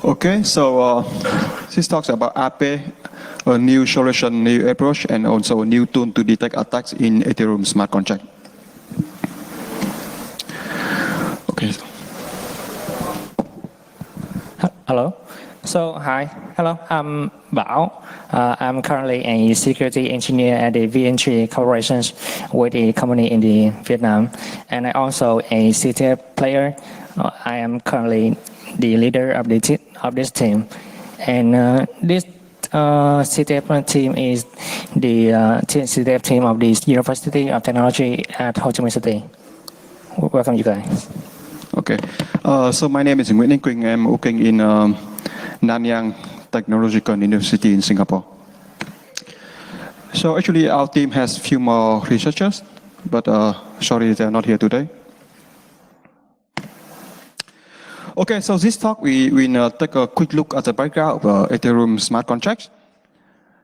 Okay, so this talks about APE, a new solution, new approach, and also a new tool to detect attacks in Ethereum smart contract. Okay. Hello. So, hi. Hello, I'm Bảo. I'm currently a security engineer at the VN3 Corporation with a company in the Vietnam. And I'm also a CTF player. I am currently the leader of this team. And this CTF team is the CTF team of the University of Technology at Ho Chi Minh City. Welcome, you guys. Okay. So my name is Quynh. I'm working in Nanyang Technological University in Singapore. So actually our team has few more researchers, but sorry they're not here today. Okay, so this talk we take a quick look at the background of Ethereum smart contracts,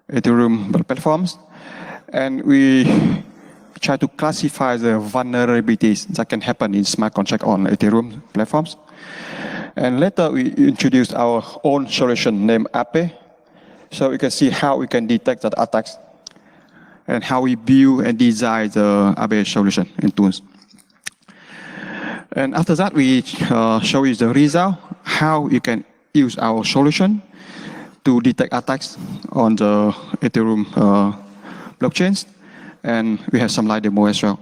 Ethereum platforms, and we try to classify the vulnerabilities that can happen in smart contract on Ethereum platforms. And later we introduce our own solution named APE, so we can see how we can detect that attacks and how we build and design the APE solution and tools. And after that, we show you the result, how you can use our solution to detect attacks on the Ethereum blockchains. And we have some live demo as well.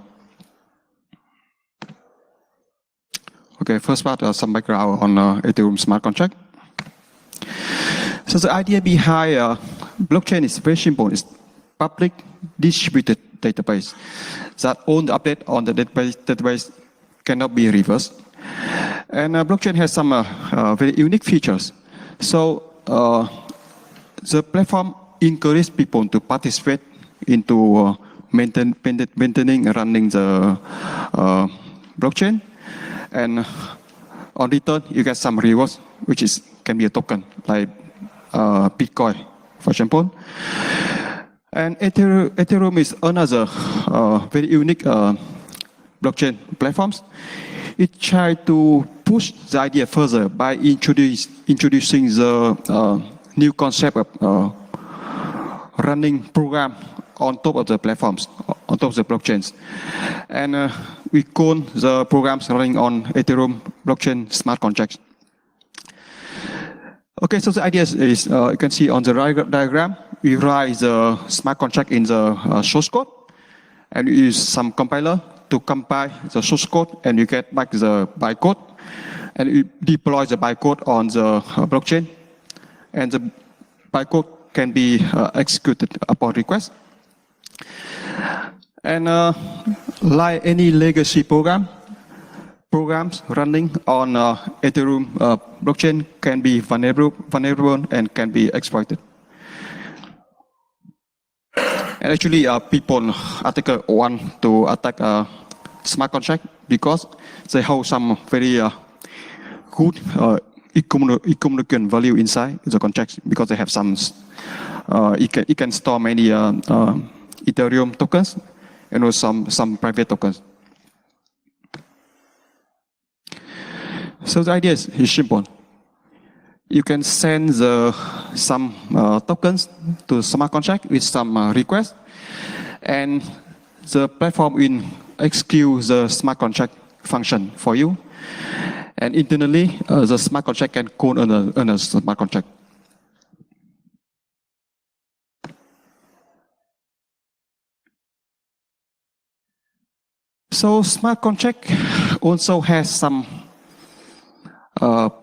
Okay, first part, some background on Ethereum smart contract. So the idea behind blockchain is very simple. It's public distributed database that all the update on the database cannot be reversed. And blockchain has some very unique features. So the platform encourages people to participate into maintaining and running the blockchain. And on return, you get some rewards, which can be a token, like Bitcoin, for example. And Ethereum is another very unique blockchain platforms. It tries to push the idea further by introducing the new concept of running program on top of the platforms, on top of the blockchains. And we call the programs running on Ethereum blockchain smart contracts. Okay, so the idea is you can see on the diagram, we write the smart contract in the source code, and we use some compiler to compile the source code, and you get back the bytecode, and you deploy the bytecode on the blockchain, and the bytecode can be executed upon request. And like any legacy programs running on Ethereum blockchain can be vulnerable and can be exploited. And actually, people attacker want to attack smart contract because they hold some very good economic value inside the contract, because they have some. It can store many Ethereum tokens and also some private tokens. So the idea is simple. You can send some tokens to smart contract with some request, and the platform will execute the smart contract function for you. And internally, the smart contract can call another smart contract. So smart contract also has some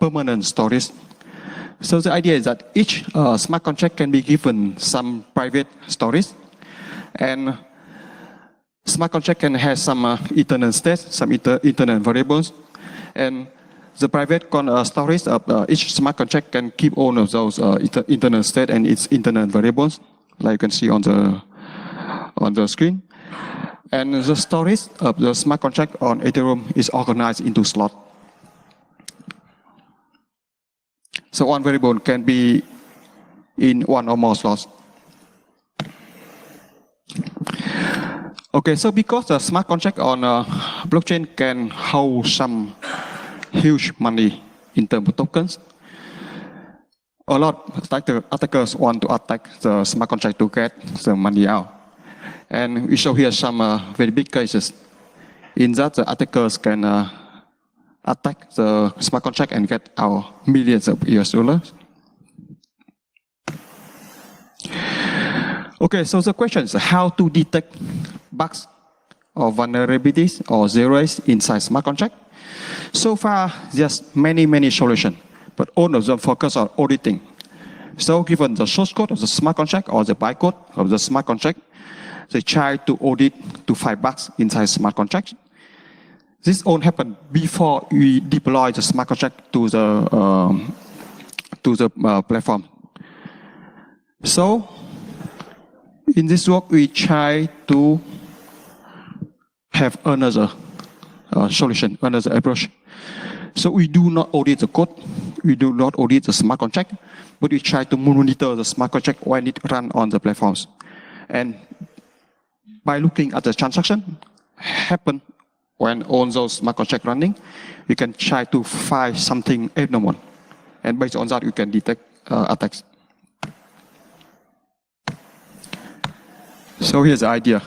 permanent storage. So the idea is that each smart contract can be given some private storage, and smart contract can have some internal states, some internal variables, and the private storage of each smart contract can keep all of those internal state and its internal variables, like you can see on the screen. And the storage of the smart contract on Ethereum is organized into slots. So one variable can be in one or more slots. Okay, so because the smart contract on blockchain can hold some huge money in terms of tokens, a lot of attackers want to attack the smart contract to get the money out. And we show here some very big cases. In that, the attackers can attack the smart contract and get out millions of US dollars. Okay, so the question is how to detect bugs or vulnerabilities or zeros inside smart contract. So far, there's many solutions, but all of them focus on auditing. So given the source code of the smart contract or the bytecode of the smart contract, they try to audit to find bugs inside smart contract. This all happened before we deploy the smart contract to the platform. So in this work, we try to have another solution, another approach. So we do not audit the code, we do not audit the smart contract, but we try to monitor the smart contract when it runs on the platforms. And by looking at the transaction happen when all those smart contracts running, we can try to find something abnormal. And based on that, we can detect attacks. So here's the idea.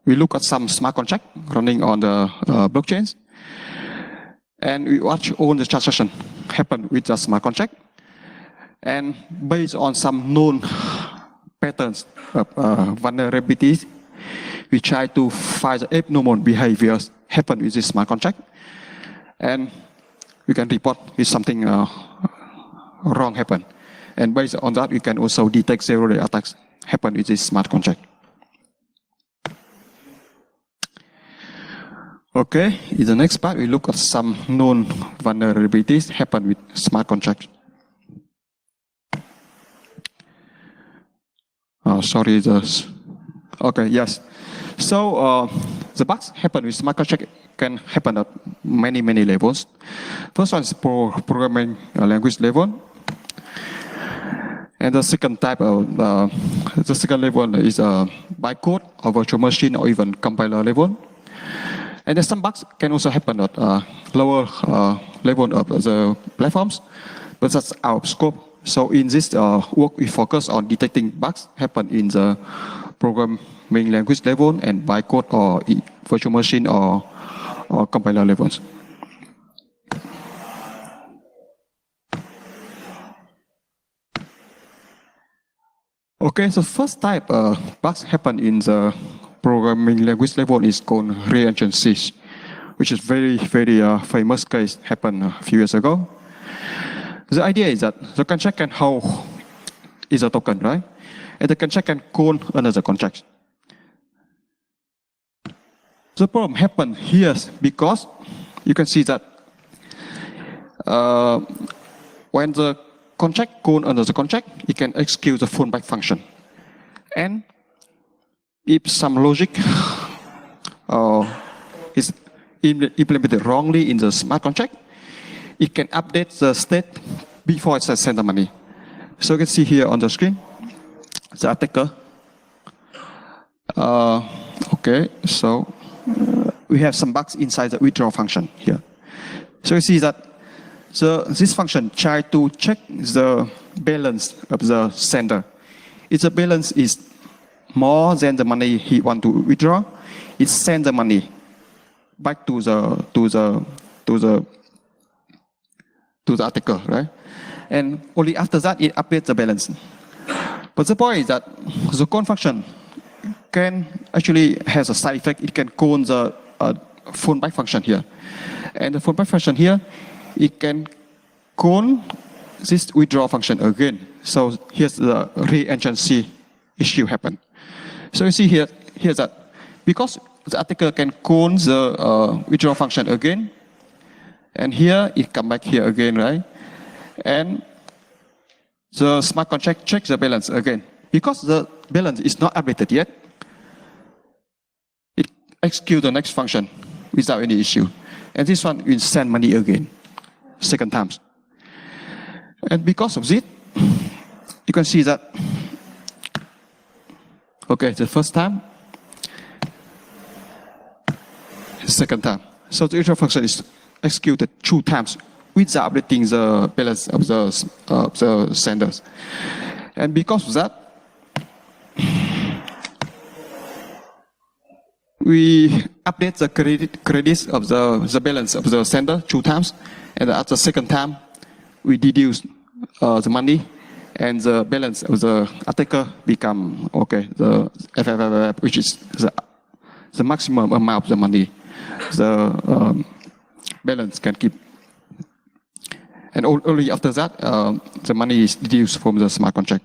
We look at some smart contract running on the blockchains, and we watch all the transactions happen with the smart contract. And based on some known patterns of vulnerabilities, we try to find the abnormal behaviors happen with this smart contract. And we can report if something wrong happened. And based on that, we can also detect zero-day attacks happen with this smart contract. Okay, in the next part, we look at some known vulnerabilities happen with smart contracts. Sorry, okay, yes. So the bugs happen with smart contract can happen at many levels. First one is programming language level. And the second type of, the second level is bytecode or virtual machine or even compiler level. And then some bugs can also happen at lower level of the platforms, but that's out of scope. So in this work, we focus on detecting bugs happen in the programming language level and bytecode or virtual machine or compiler levels. Okay, so first type bugs happen in the programming language level is called re-entrancy, which is very famous case happened a few years ago. The idea is that the contract can hold is a token, right? And the contract can call another contract. The problem happened here because you can see that when the contract call another contract, it can execute the fallback function. And if some logic is implemented wrongly in the smart contract, it can update the state before it sends the money. So you can see here on the screen, the attacker. Okay, so we have some bugs inside the withdraw function here. So you see that this function tries to check the balance of the sender. If the balance is more than the money he wants to withdraw, it sends the money back to the attacker, right? And only after that it updates the balance. But the point is that the call function can actually has a side effect. It can call the fallback function here, and the fallback function here, it can call this withdraw function again. So here's the re-entrancy issue happen. So you see here that because the attacker can call the withdraw function again, and here it come back here again, right? And the smart contract checks the balance again. Because the balance is not updated yet, it executes the next function without any issue. And this one will send money again, second time. And because of this, you can see that, okay, the first time, second time. So the withdraw function is executed 2 times without updating the balance of the senders. And because of that, we update the credits of the balance of the sender 2 times, and at the second time, we deduce the money, and the balance of the attacker become okay. The FFFF, which is the maximum amount of the money the balance can keep. And only after that, the money is deduced from the smart contract.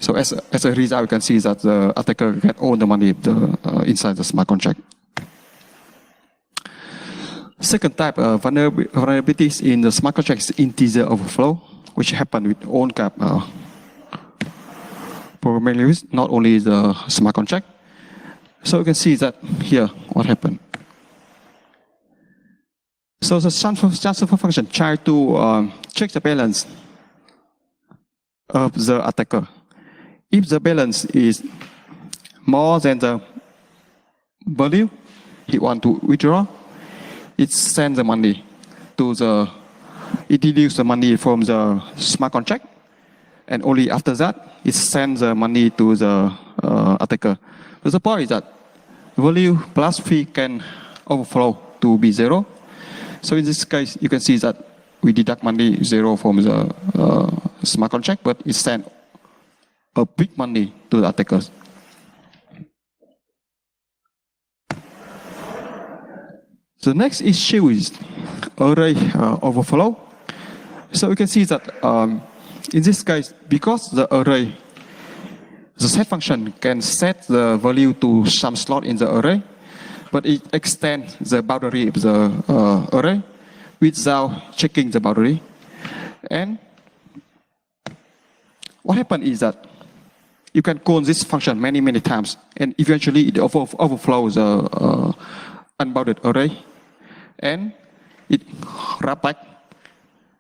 So as a result, you can see that the attacker get all the money inside the smart contract. Second type of vulnerabilities in the smart contract is integer overflow, which happen with all cap programming language, not only the smart contract. So you can see that here what happened. So the transfer function try to check the balance of the attacker. If the balance is more than the value he want to withdraw, it sends the money to it deduces the money from the smart contract, and only after that, it sends the money to the attacker. But the point is that value plus fee can overflow to be 0. So in this case, you can see that we deduct money 0 from the smart contract, but it sends a big money to the attackers. The next issue is array overflow. So you can see that in this case, because the array, the set function can set the value to some slot in the array, but it extends the boundary of the array without checking the boundary. And what happens is that you can call this function many times, and eventually it overflows the unbounded array, and it wrap back.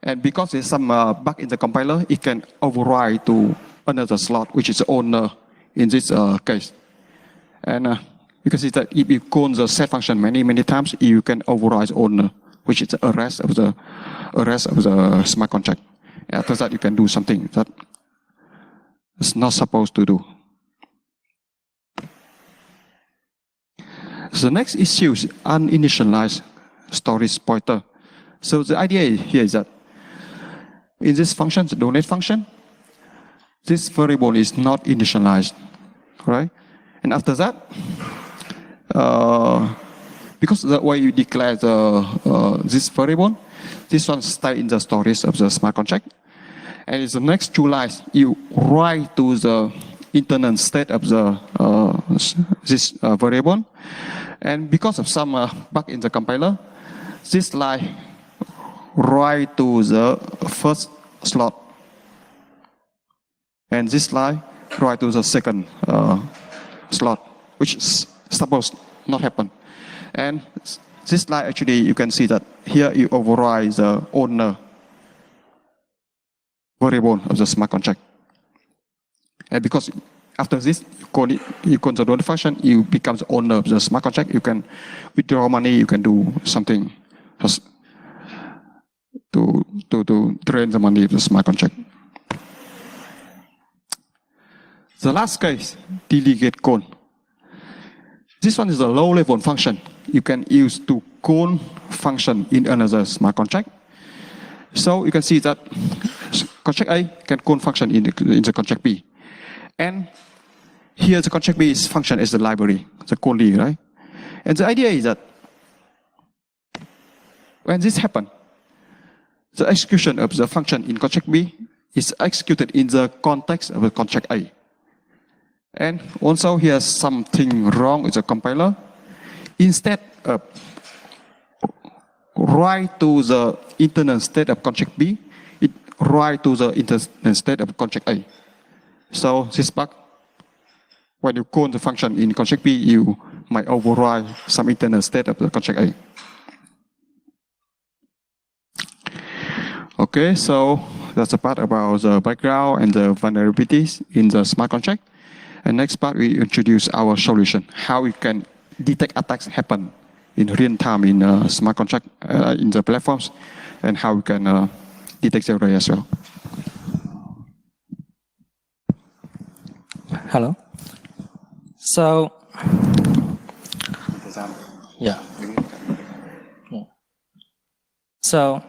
And because there's some bug in the compiler, it can override to another slot, which is the owner in this case. And you can see that if you call the set function many times, you can override the owner, which is the arrest of the smart contract. After that, you can do something that is not supposed to do. So the next issue is uninitialized storage pointer. So the idea here is that in this function, the donate function, this variable is not initialized, right? And after that, because the way you declare this variable, this one stays in the storage of the smart contract. And in the next 2 lines, you write to the internal state of this variable. And because of some bug in the compiler, this line write to the first slot, and this line write to the second slot, which is supposed not happen. And this line actually, you can see that here you override the owner variable of the smart contract. And because after this, you call the donate function, you become the owner of the smart contract. You can withdraw money, you can do something to drain the money of the smart contract. The last case, delegate call. This one is a low-level function you can use to call function in another smart contract. So you can see that contract A can call function in the contract B. And here the contract B is function as the library, the callee, right? And the idea is that when this happens, the execution of the function in contract B is executed in the context of the contract A. And also here's something wrong with the compiler. Instead of write to the internal state of contract B, it write to the internal state of contract A. So this bug, when you call the function in contract B, you might override some internal state of the contract A. Okay, so that's the part about the background and the vulnerabilities in the smart contract. And next part, we introduce our solution, how we can detect attacks happen in real time in smart contract in the platforms, and how we can detect error as well. Hello. So, yeah. So,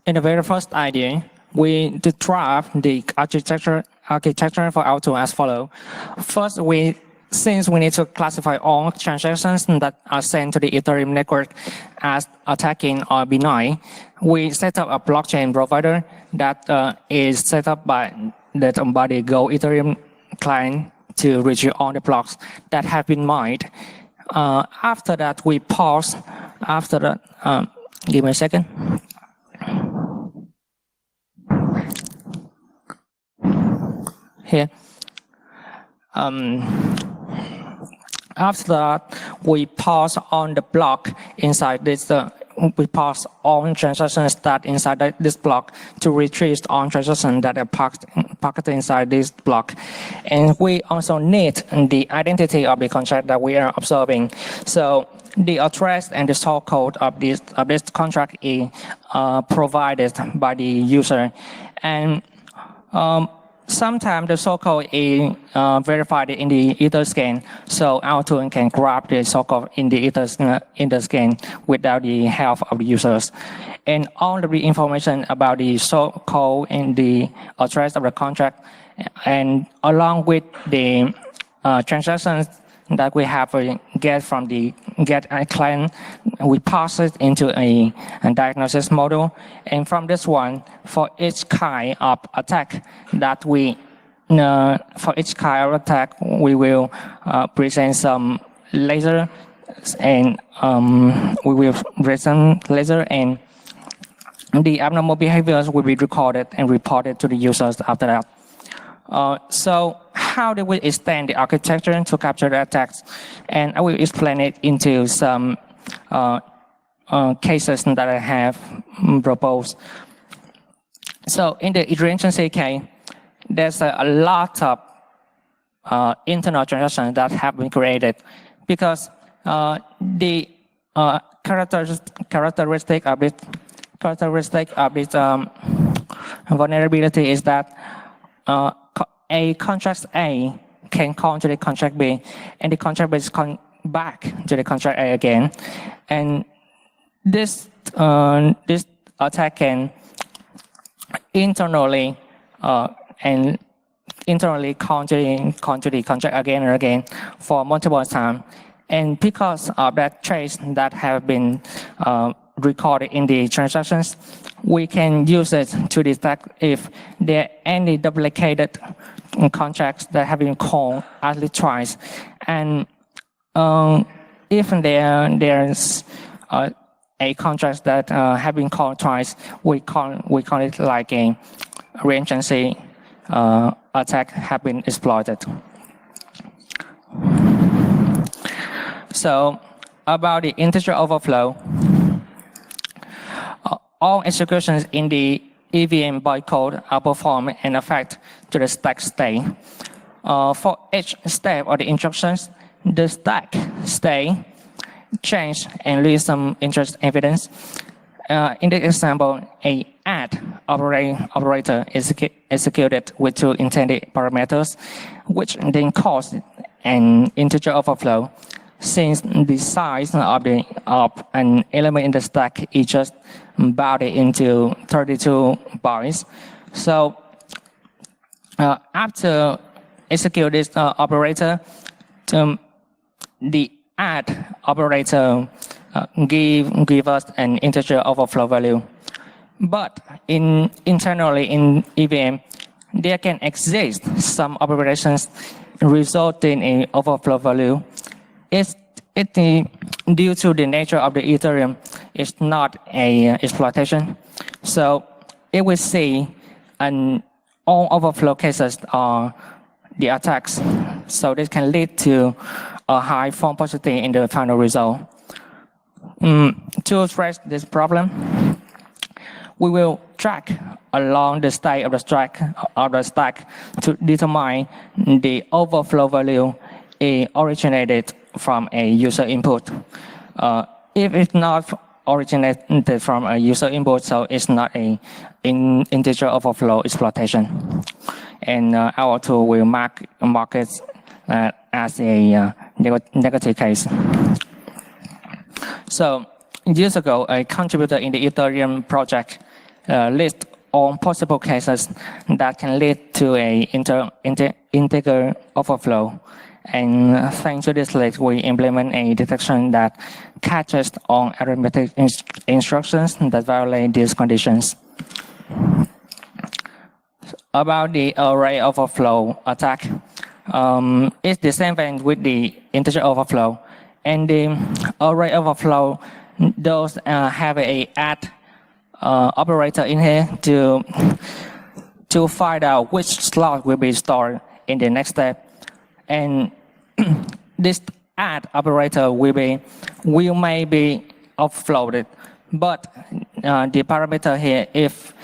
in the very first idea, we draft the architecture for our tool as follows. First, since we need to classify all transactions that are sent to the Ethereum network as attacking or benign, we set up a blockchain provider that is set up by the Go Ethereum client to retrieve all the blocks that have been mined. After that, we pause. After that, give me a second. Here. After that, we pause on the block inside this. We pause all transactions that inside this block to retrieve all transactions that are pocketed inside this block. And we also need the identity of the contract that we are observing. So the address and the source code of this contract is provided by the user. And sometimes the source code is verified in the Etherscan, so our tool can grab the source code in the Etherscan without the help of the users. And all of the information about the source code and the address of the contract, and along with the transactions that we have get from the get client, we pass it into a diagnosis model. And from this one, for each kind of attack that we will present some laser, and we will present laser, and the abnormal behaviors will be recorded and reported to the users after that. So how do we extend the architecture to capture the attacks? And I will explain it into some cases that I have proposed. So in the efficiency case, there's a lot of internal transactions that have been created because the characteristic of this vulnerability is that a contract A can call to the contract B, and the contract B is calling back to the contract A again. And this attack can internally call to the contract again and again for multiple times. And because of that trace that have been recorded in the transactions, we can use it to detect if there are any duplicated contracts that have been called at least twice. And if there's a contract that have been called twice, we call it like a reentrancy attack have been exploited. So about the integer overflow, all executions in the EVM bytecode are performed and affect to the stack state. For each step of the instructions, the stack state change and leave some interest evidence. In this example, a add operator is executed with two intended parameters, which then cause an integer overflow. Since the size of an element in the stack is just bounded into 32 bytes. So after execute this operator, the add operator give us an integer overflow value. But internally in EVM, there can exist some operations resulting in overflow value. It's due to the nature of the Ethereum, it's not a exploitation. So it will see all overflow cases are the attacks. So this can lead to a high falsity in the final result. To address this problem, we will track along the state of the stack to determine the overflow value originated from a user input. if it's not originated from a user input, so it's not a integer overflow exploitation. And our tool will mark it as a negative case. So years ago, a contributor in the Ethereum project lists all possible cases that can lead to a integer overflow. And thanks to this list, we implement a detection that catches on arithmetic instructions that violate these conditions. About the array overflow attack, it's the same thing with the integer overflow. And the array overflow does have a add operator in here to find out which slot will be stored in the next step. And this add operator will may be offloaded, but the parameter here, if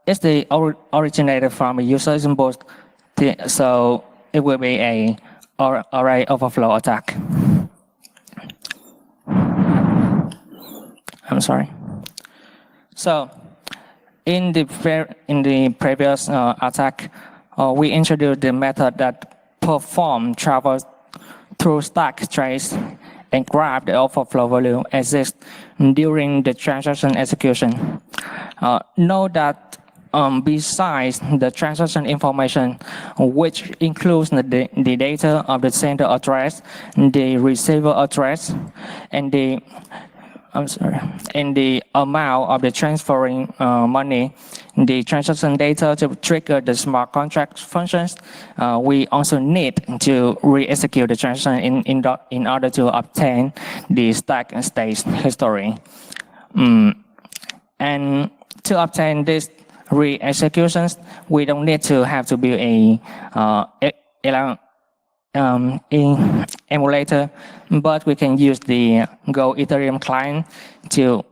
it's the originated from a user input, so it will be a array overflow attack. I'm sorry. So in the previous attack, we introduced the method that perform travel through stack trace and grab the overflow value exist during the transaction execution. Note that besides the transaction information, which includes the data of the sender address, the receiver address, and the amount of the transferring money, the transaction data to trigger the smart contract functions, we also need to re-execute the transaction in order to obtain the stack state history. And to obtain these re-executions, we don't need to have to build a emulator, but we can use the Go Ethereum client to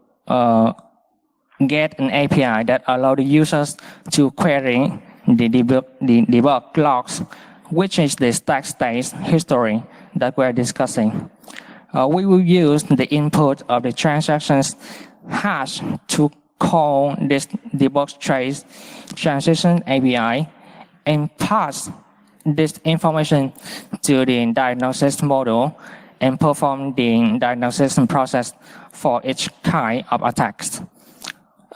get an API that allows the users to query the debug logs, which is the stack state history that we're discussing. We will use the input of the transactions hash to call this debug trace transition API and pass this information to the diagnosis model and perform the diagnosis process for each kind of attacks.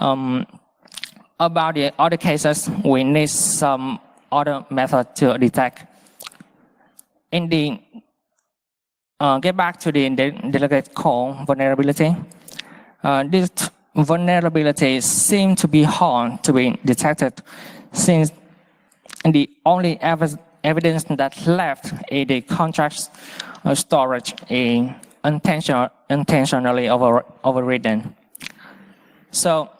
About the other cases, we need some other method to detect. In the get back to the delegate call vulnerability. This vulnerability seems to be hard to be detected, since the only evidence that left is the contract storage is intentionally overridden. So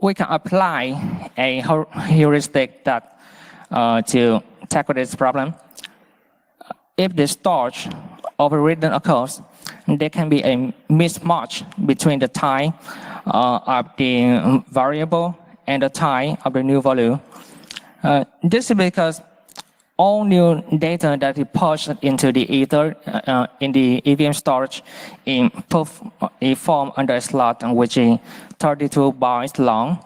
we can apply a heuristic that to tackle this problem. If the storage overridden occurs, there can be a mismatch between the type of the variable and the type of the new value. This is because all new data that is pushed into the ether in the EVM storage is formed under a slot which is 32 bytes long,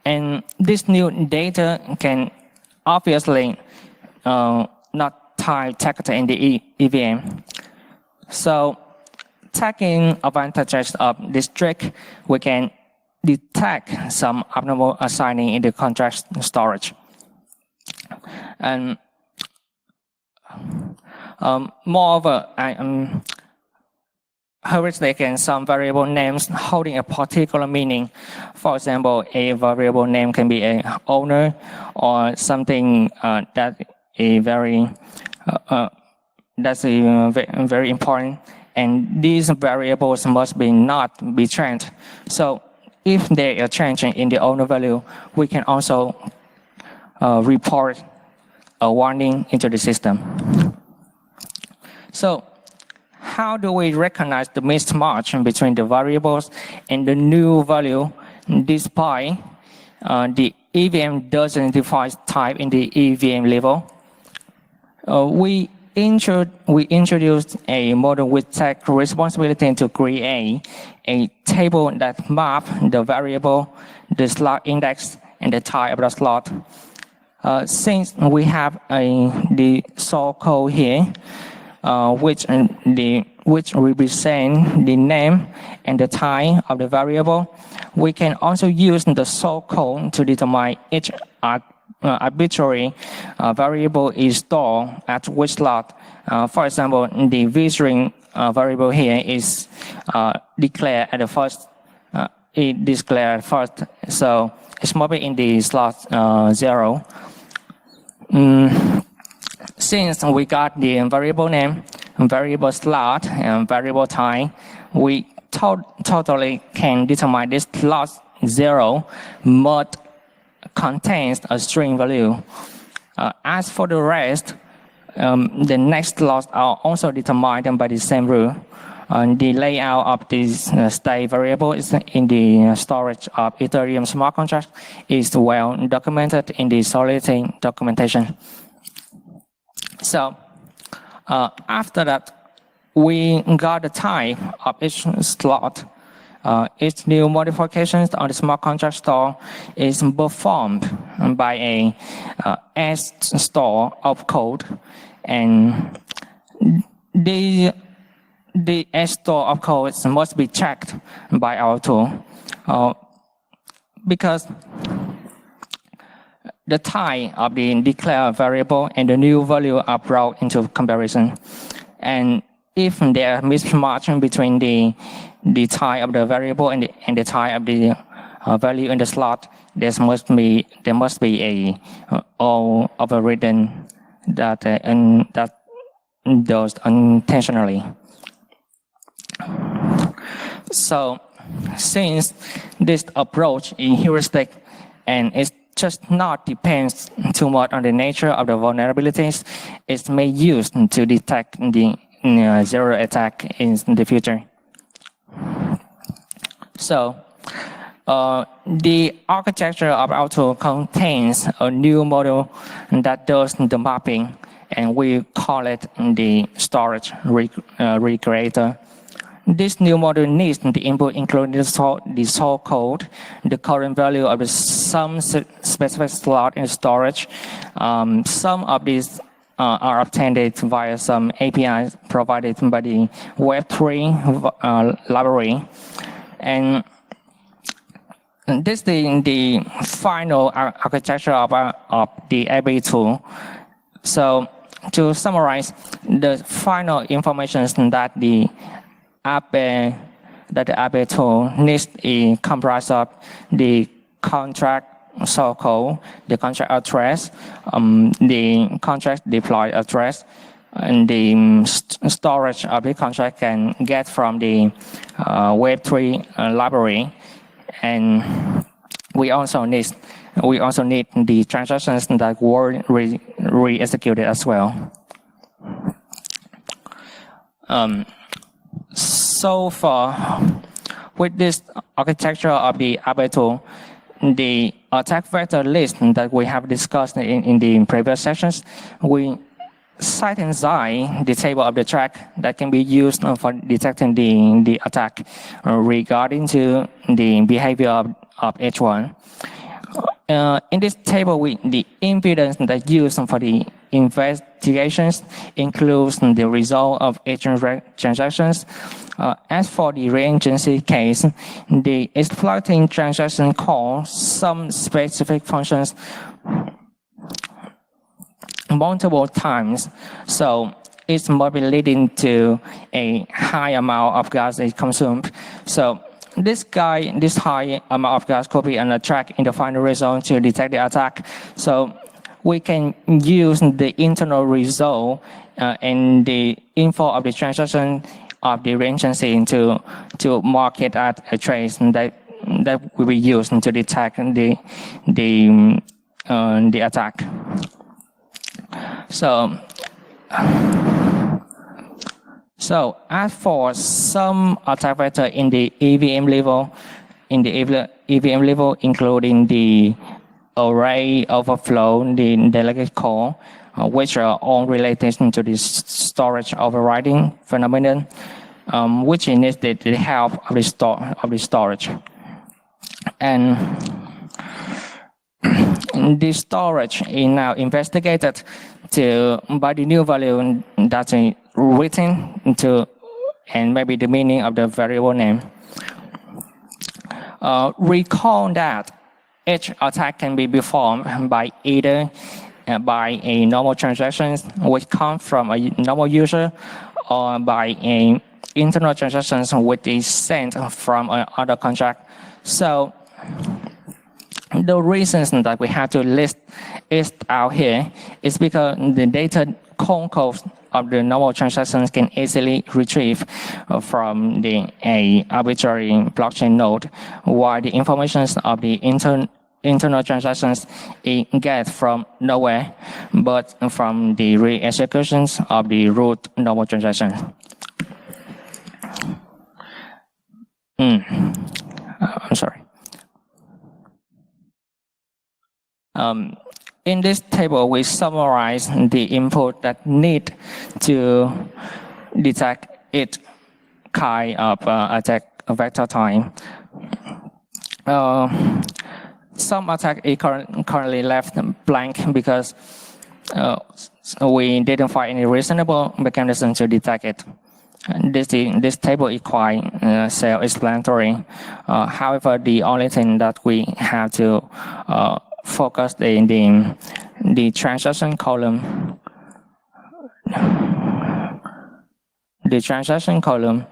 and this new data can obviously not type text in the EVM. So, taking advantages of this trick, we can detect some abnormal assigning in the contract storage. And moreover, heuristic and some variable names holding a particular meaning. For example, a variable name can be an owner or something that is very very important. And these variables must not be changed. So if they are changing in the owner value, we can also report a warning into the system. So how do we recognize the mismatch between the variables and the new value despite the EVM doesn't define type in the EVM level? We introduced a model with tech responsibility to create a table that maps the variable, the slot index, and the type of the slot. Since we have the source code here, which represent the name and the type of the variable, we can also use the source code to determine each arbitrary variable is stored at which slot. For example, the v-string variable here is declared at the first. It declared first, so it's maybe in the slot 0. Since we got the variable name, variable slot, and variable type, we totally can determine this slot 0 must contains a string value. As for the rest, the next slots are also determined by the same rule. The layout of this state variable is in the storage of Ethereum smart contract is well documented in the Solidity documentation. So after that, we got the type of each slot. Each new modifications on the smart contract store is performed by a S store of code, and the S store of codes must be checked by our tool because the type of the declared variable and the new value are brought into comparison. And if there are mismatch between the type of the variable and the type of the value in the slot, there must be a overridden that does intentionally. So, since this approach is heuristic and it just not depends too much on the nature of the vulnerabilities, it may use to detect the zero attack in the future. So, the architecture of our tool contains a new model that does the mapping, and we call it the storage recreator. This new model needs the input including the source code, the current value of some specific slot in storage. Some of these are obtained via some APIs provided by the Web3 library. And this is the final architecture of the AB tool. So to summarize, the final information that the AB tool needs is comprised of the contract source code, the contract address, the contract deploy address, and the storage of the contract can get from the Web3 library. And we also need the transactions that were re-executed as well. So far, with this architecture of the AB tool, the attack vector list that we have discussed in the previous sessions, we synthesize the table of the track that can be used for detecting the attack regarding to the behavior of each one. In this table, the impedance that used for the investigations includes the result of each transactions. As for the reagency case, the exploiting transaction calls some specific functions multiple times, so it might be leading to a high amount of gas is consumed. So this high amount of gas could be an attack in the final result to detect the attack. So we can use the internal result and the info of the transaction of the reagency to mark it as a trace that will be used to detect the attack. So as for some attack vector in the EVM level, including the array overflow, the delegate call, which are all related to the storage overriding phenomenon, which needs the help of the storage. And the storage is now investigated by the new value that's written into and maybe the meaning of the variable name. Recall that each attack can be performed by either by a normal transaction which comes from a normal user or by an internal transaction which is sent from another contract. So the reasons that we have to list it out here is because the data codes of the normal transactions can easily retrieve from the arbitrary blockchain node, while the information of the internal transactions is get from nowhere, but from the re-executions of the root normal transaction. I'm sorry. In this table, we summarize the input that need to detect each kind of attack vector time. Some attack is currently left blank because we didn't find any reasonable mechanism to detect it. This table is quite self-explanatory. However, the only thing that we have to focus in the transaction column. The transaction column.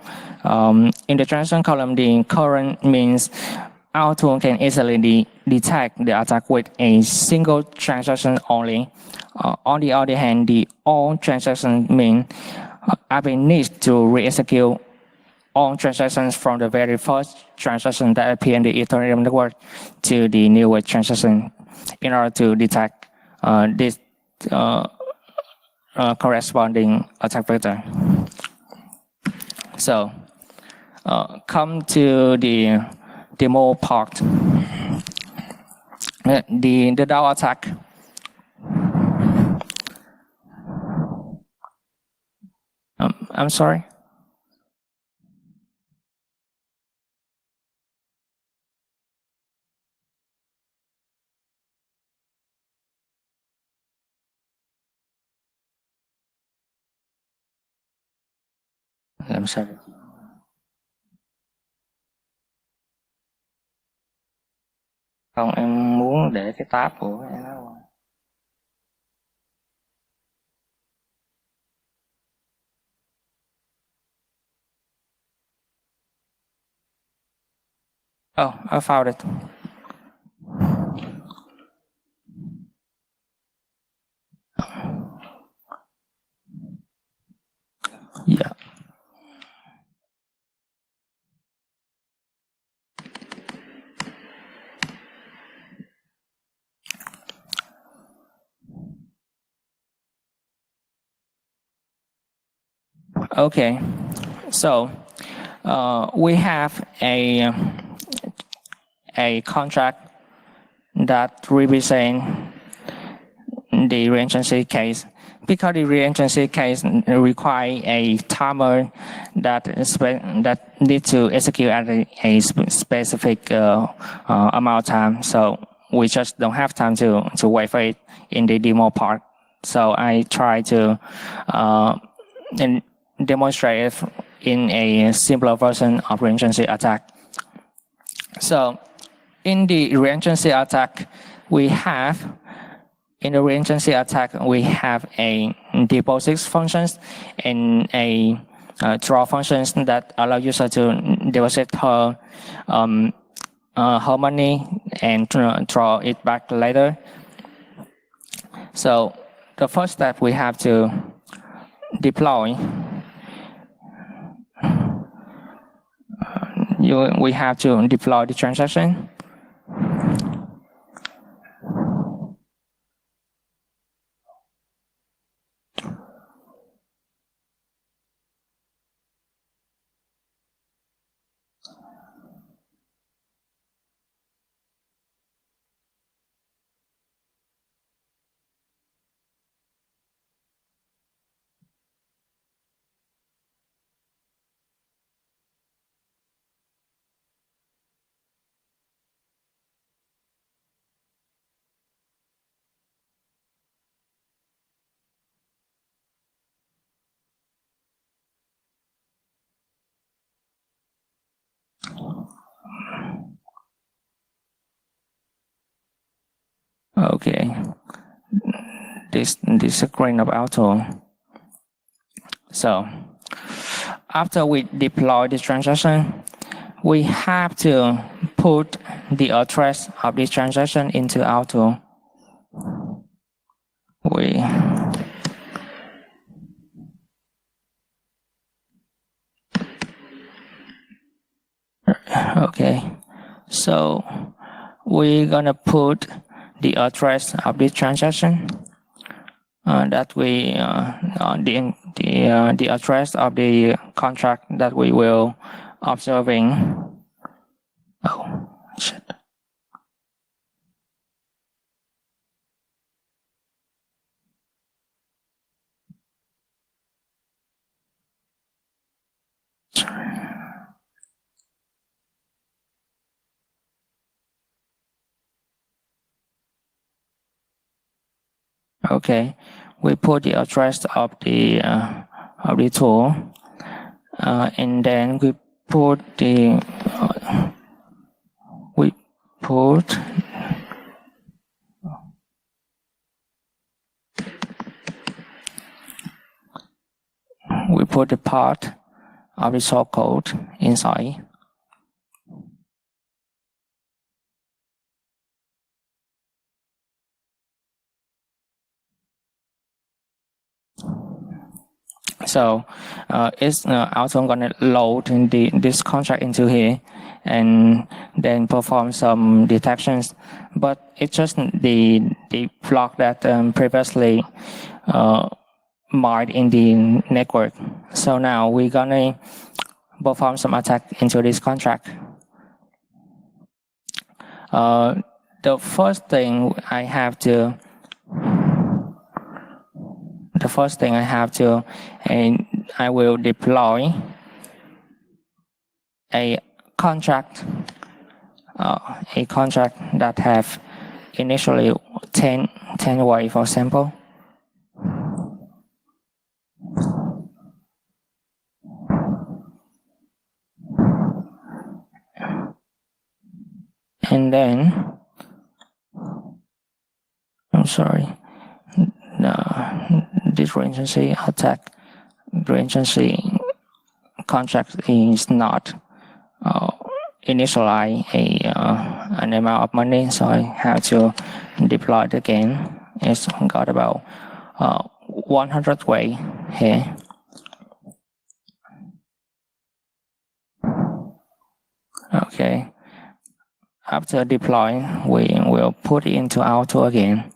In the transaction column, the current means our tool can easily detect the attack with a single transaction only. On the other hand, the all transaction mean Aave needs to re-execute all transactions from the very first transaction that appear in the Ethereum network to the newer transaction in order to detect this corresponding attack vector. So, come to the demo part. The DAO attack. I'm sorry. I'm sorry. Không, em muốn để cái tab của em đó. Oh, I found it. Yeah. Okay, so we have a contract that represents the reentrancy case. Because the reentrancy case requires a timer that needs to execute at a specific amount of time. So we just don't have time to wait for it in the demo part. So I try to demonstrate it in a simpler version of reentrancy attack. So in the reentrancy attack, we have a deposit functions and a draw functions that allow user to deposit her money and draw it back later. So the first step we have to deploy. We have to deploy the transaction. Okay, this screen of auto. So after we deploy this transaction, we have to put the address of this transaction into auto. Okay, so we're gonna put the address of this transaction that we the address of the contract that we will observing. Oh shit. Okay, we put the address of the tool, and then we put the the part of the source code inside. So it's also going to load this contract into here and then perform some detections. But it's just the block that previously mined in the network. So now we're going to perform some attack into this contract. The first thing I have to and I will deploy a contract that have initially 10 way, for example. And then, I'm sorry, this regency attack, regency contract is not initialize an amount of money, so I have to deploy it again. It's got about 100 way here. Okay. After deploying, we will put it into auto again.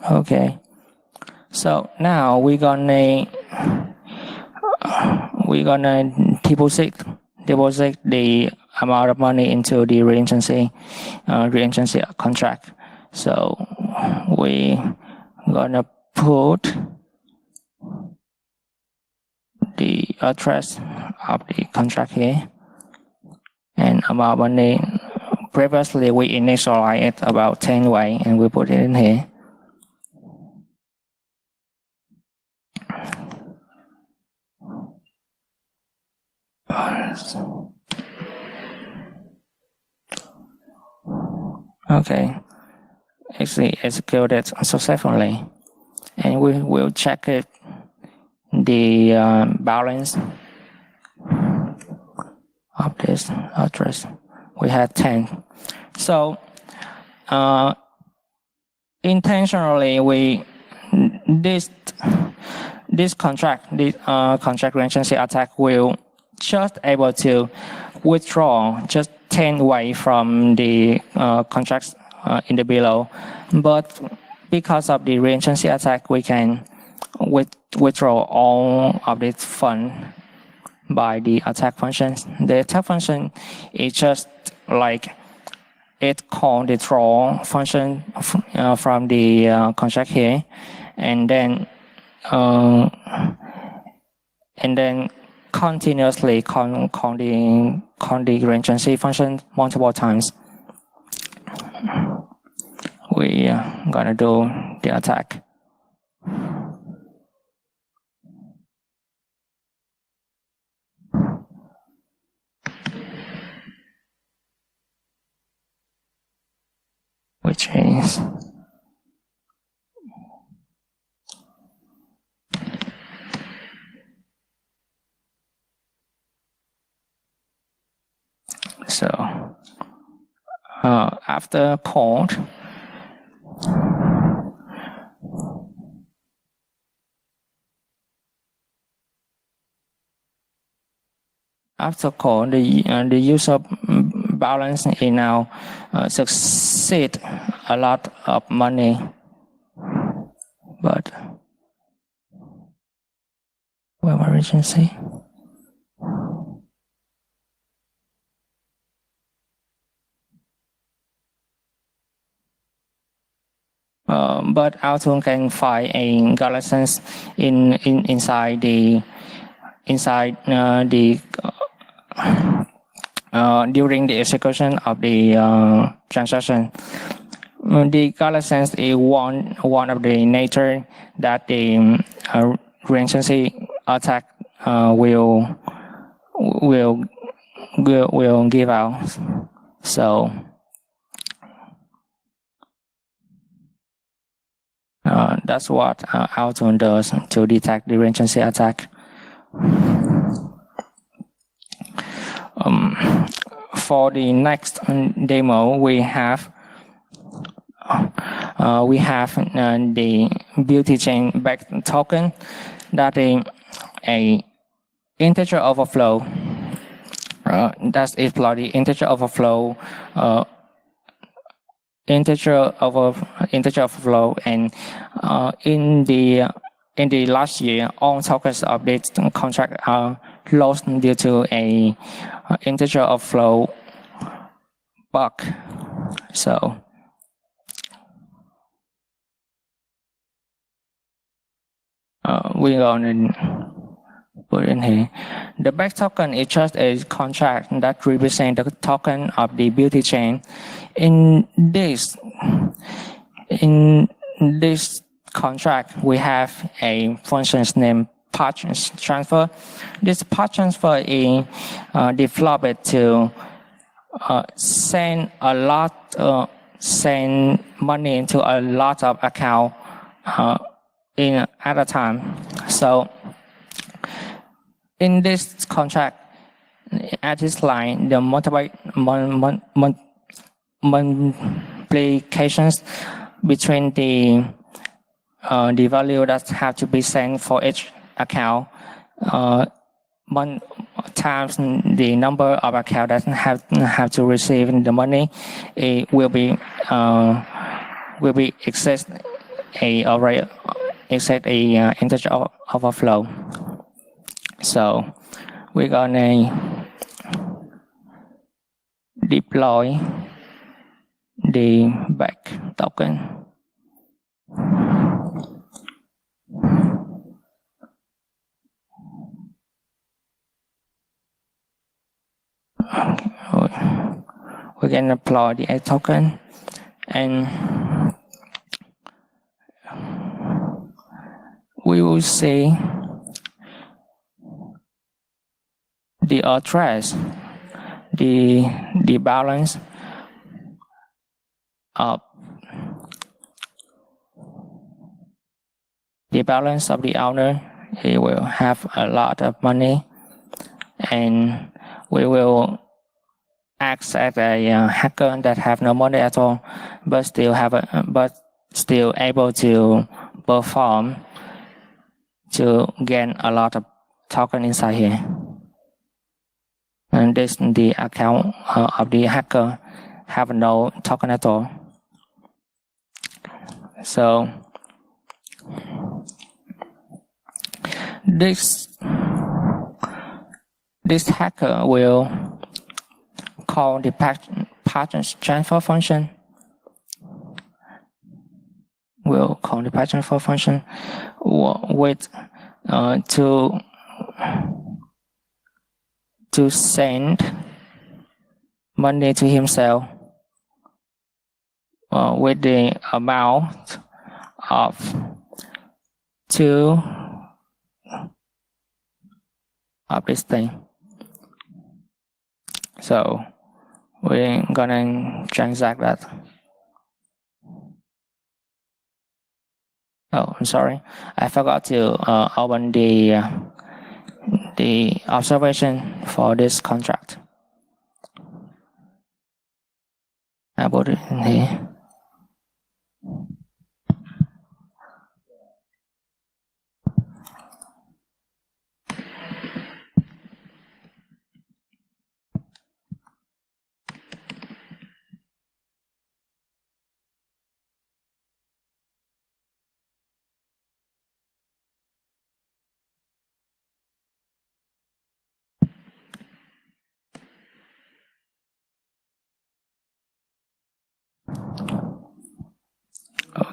Okay. So now we're gonna deposit the amount of money into the regency contract. So we gonna put the address of the contract here and amount of money. Previously we initialized it about 10 way and we put it in here. Okay, actually executed successfully, and we will check it, the balance of this address. We had 10. So intentionally this contract regency attack will just able to withdraw just 10 way from the contracts in the below, but because of the regency attack, we can withdraw all of this fund by the attack functions. The attack function is just like it called the draw function from the contract here, and then continuously call the regency function multiple times. We are gonna do the attack. Which is so after port, the user balance is now succeed a lot of money, but where my regency? But Autumn can find a galaxies inside during the execution of the transaction. The galaxies is one of the nature that the regency attack will give out. So that's what Autumn does to detect the regency attack. For the next demo, we have the beauty chain backed token that is a integer overflow. That's exploit the integer overflow. Integer overflow, and in the last year, all tokens of this contract are lost due to a integer overflow bug. So we're gonna put in here. The back token is just a contract that represents the token of the beauty chain. In this contract, we have a function named path transfer. This path transfer is developed to send money into a lot of account at a time. So in this contract, at this line, the multiplications between the value that have to be sent for each account times the number of account that have to receive the money, it will be exist a integer overflow. So we're gonna deploy the back token. We can apply the A token, and we will see the address, the balance of the owner. He will have a lot of money, and we will act as a hacker that have no money at all, but still able to perform to gain a lot of token inside here. And this the account of the hacker have no token at all. So this hacker will call the path transfer function. Will call the path transfer function with to send money to himself with the amount of 2 of this thing. So we're gonna transact that. Oh, I'm sorry, I forgot to open the observation for this contract. I put it in here.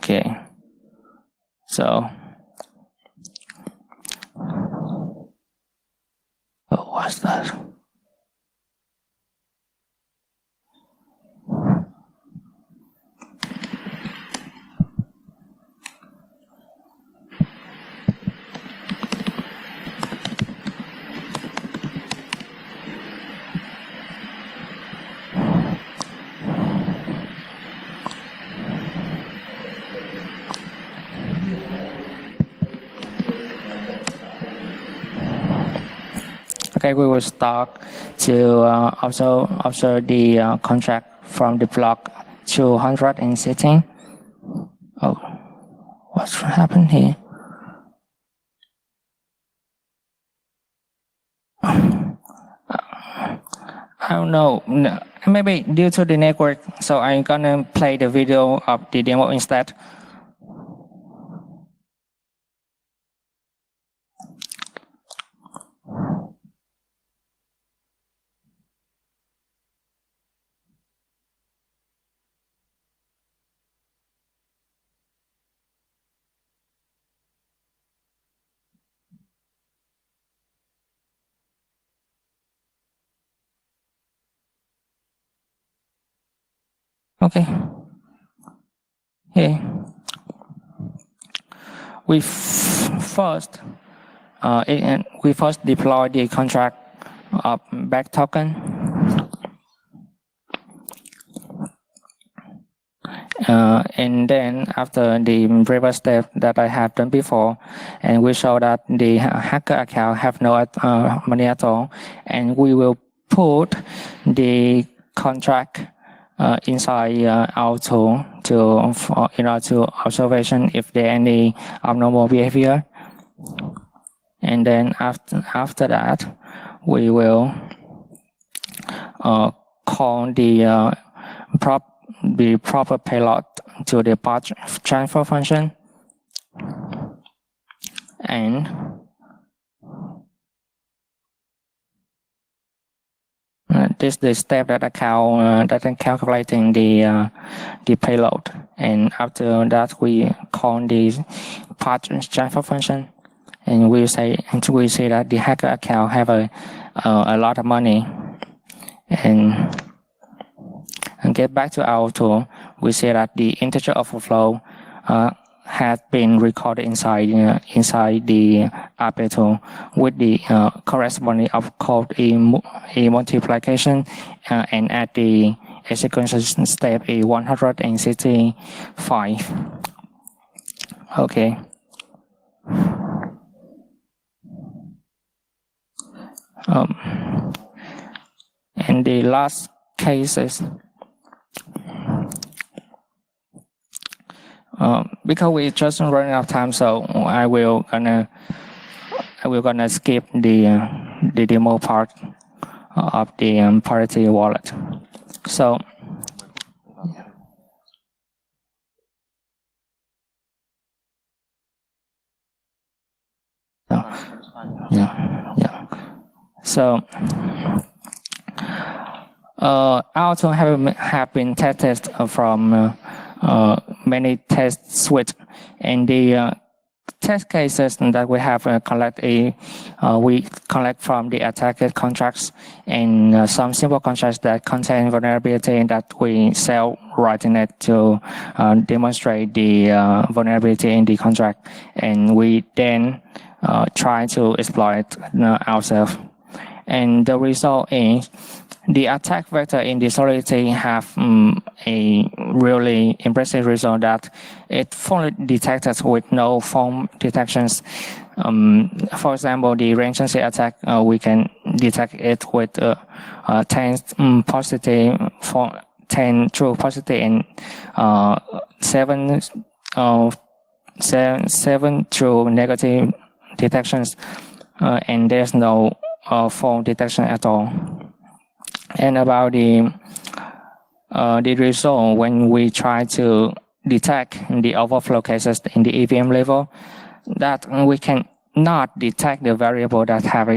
Okay, so what's that? Okay, we will start to observe the contract from the block 216. Oh, what's happened here? I don't know. No, maybe due to the network. So I'm gonna play the video of the demo instead. Okay. Here, we first deploy the contract of back token. And then after the previous step that I have done before, and we show that the hacker account have no money at all, and we will put the contract inside our tool to observation if there any abnormal behavior. And then after that, we will call the proper payload to the part transfer function, and this is the step that calculating the payload. And after that, we call the part transfer function, and we say that the hacker account have a lot of money. And get back to our tool, we say that the integer overflow has been recorded inside the API tool with the corresponding of code a multiplication, and at the execution step a 165. Okay. And the last cases. Because we just running out of time, so I will gonna skip the demo part of the Parity wallet. So yeah. So our tool have been tested from many test suites, and the test cases that we have we collect from the attacker contracts and some simple contracts that contain vulnerability that we sell right in it to demonstrate the vulnerability in the contract, and we then try to exploit ourselves. And the result is the attack vector in the Solidity have a really impressive result that it fully detected with no form detections. For example, the recency attack, we can detect it with 10 positive, 10 true positive, and 7 true negative detections, and there's no false detection at all. And about the result when we try to detect the overflow cases in the EVM level, that we can not detect the variable that have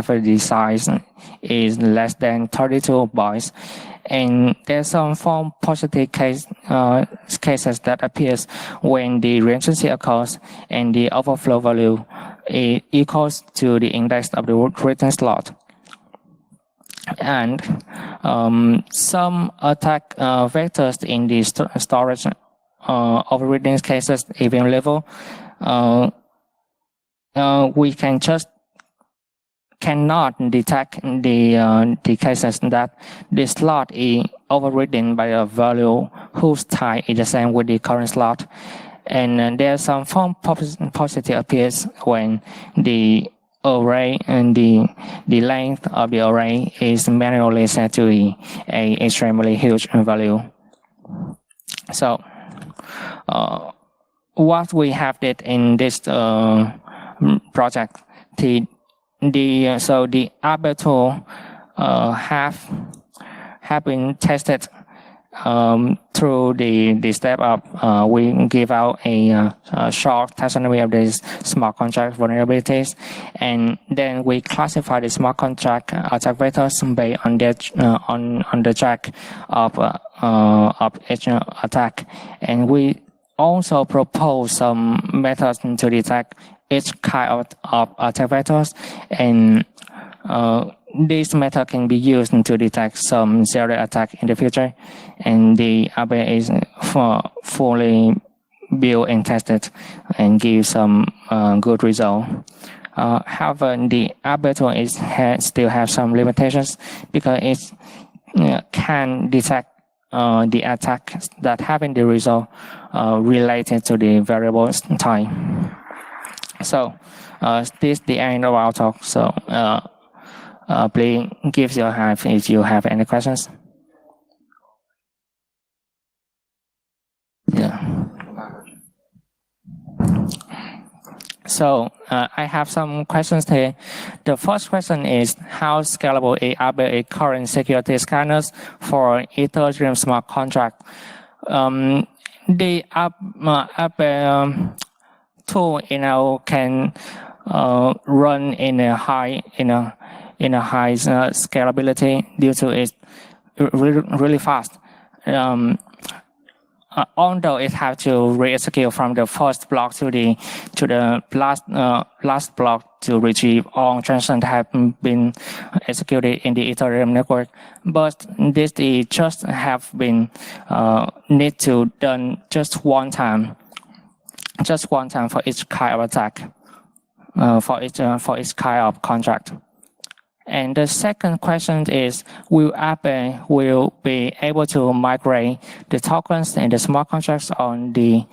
the size is less than 32 bytes. And there's some form positive cases that appears when the recency occurs and the overflow value is equals to the index of the written slot. And some attack vectors in the storage overreading cases EVM level, we can just cannot detect the cases that the slot is overridden by a value whose type is the same with the current slot. And there's some form positive appears when the array and the length of the array is manually set to a extremely huge value. So what we have did in this project, the Arbor tool have been tested through the step up. We give out a short taxonomy of these smart contract vulnerabilities, and then we classify the smart contract attack vectors based on on the track of each attack, and we also propose some methods to detect each kind of attack vectors, and this method can be used to detect some zero attack in the future, and the Arbor is fully built and tested and gives some good result. However, the Arbor tool still have some limitations because it can detect the attack that having the result related to the variable type. So this is the end of our talk. So please give your hand if you have any questions. Yeah. So I have some questions here. The first question is, how scalable is Arbor current security scanners for Ethereum smart contract? The Arbor tool can run in a high scalability due to it really fast. Although it have to re-execute from the first block to the last block to retrieve all transactions that have been executed in the Ethereum network, but this just have been need to done just one time for each kind of attack, for each kind of contract. And the second question is, will Arbor be able to migrate the tokens and the smart contracts on the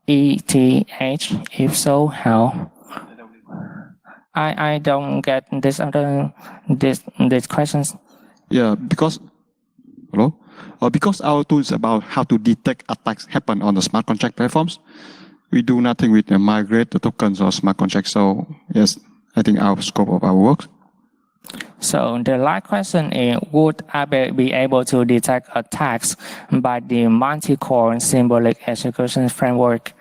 ETH? If so, how? I don't get these questions. Yeah, because our tool is about how to detect attacks happen on the smart contract platforms. We do nothing with migrate the tokens or smart contracts. So yes, I think our scope of our work. So the last question is, would Arbor be able to detect attacks by the multi-core symbolic execution framework?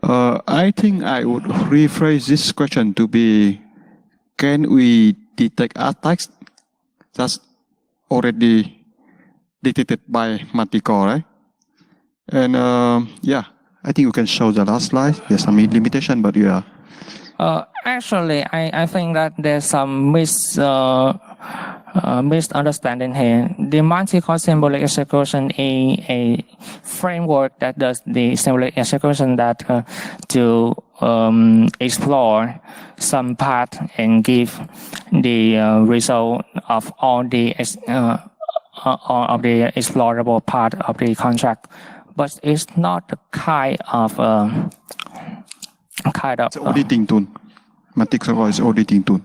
I think I would rephrase this question to be, can we detect attacks that's already detected by multi-core, right? And yeah, I think you can show the last slide. There's some limitation, but yeah. Actually, I think that there's some misunderstanding here. The multi-core symbolic execution is a framework that does the symbolic execution that to explore some path and give the result of all the explorable part of the contract, but it's not the kind of It's auditing tool. Multi-core is auditing tool.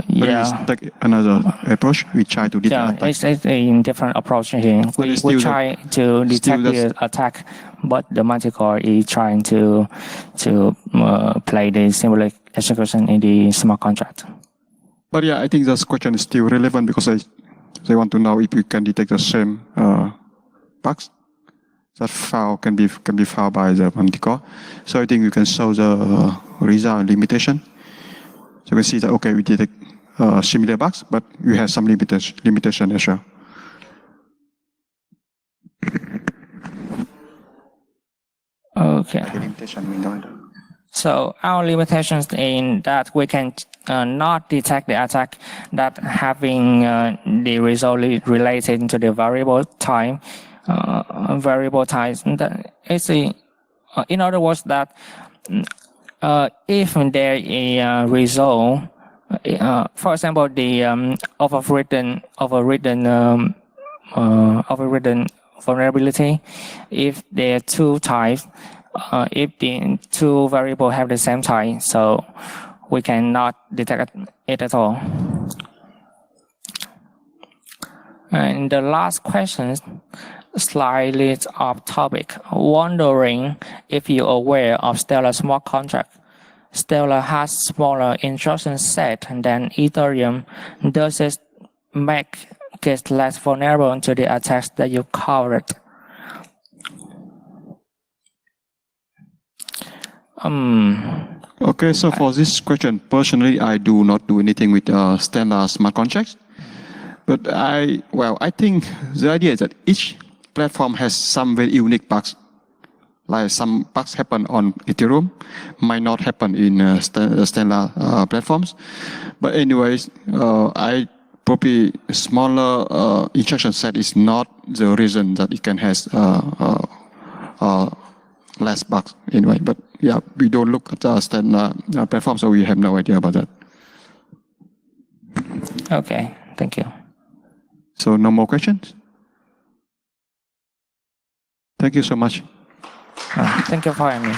Yeah. But take another approach. We try to detect. Yeah, it's a different approach here. We try to detect the attack, but the multi-core is trying to play the symbolic execution in the smart contract. But yeah, I think this question is still relevant because they want to know if you can detect the same bugs that can be found by the multi-core. So I think you can show the result limitation. So you can see that, okay, we detect similar bugs, but we have some limitation as well. Okay. So our limitations in that we can not detect the attack that having the result related to the variable time. It's in other words that if there is a result, for example, the overridden vulnerability, if there are two types, if the two variables have the same type, so we cannot detect it at all. And the last question, slightly off topic, wondering if you're aware of Stellar smart contract. Stellar has smaller instruction set than Ethereum. Does it make it less vulnerable to the attacks that you covered? Okay, so for this question, personally, I do not do anything with Stellar smart contracts. But I think the idea is that each platform has some very unique bugs. Like some bugs happen on Ethereum, might not happen in Stellar platforms. But anyways, I probably smaller instruction set is not the reason that it can has less bugs anyway. But yeah, we don't look at the Stellar platform, so we have no idea about that. Okay, thank you. So no more questions? Thank you so much. Thank you for having me.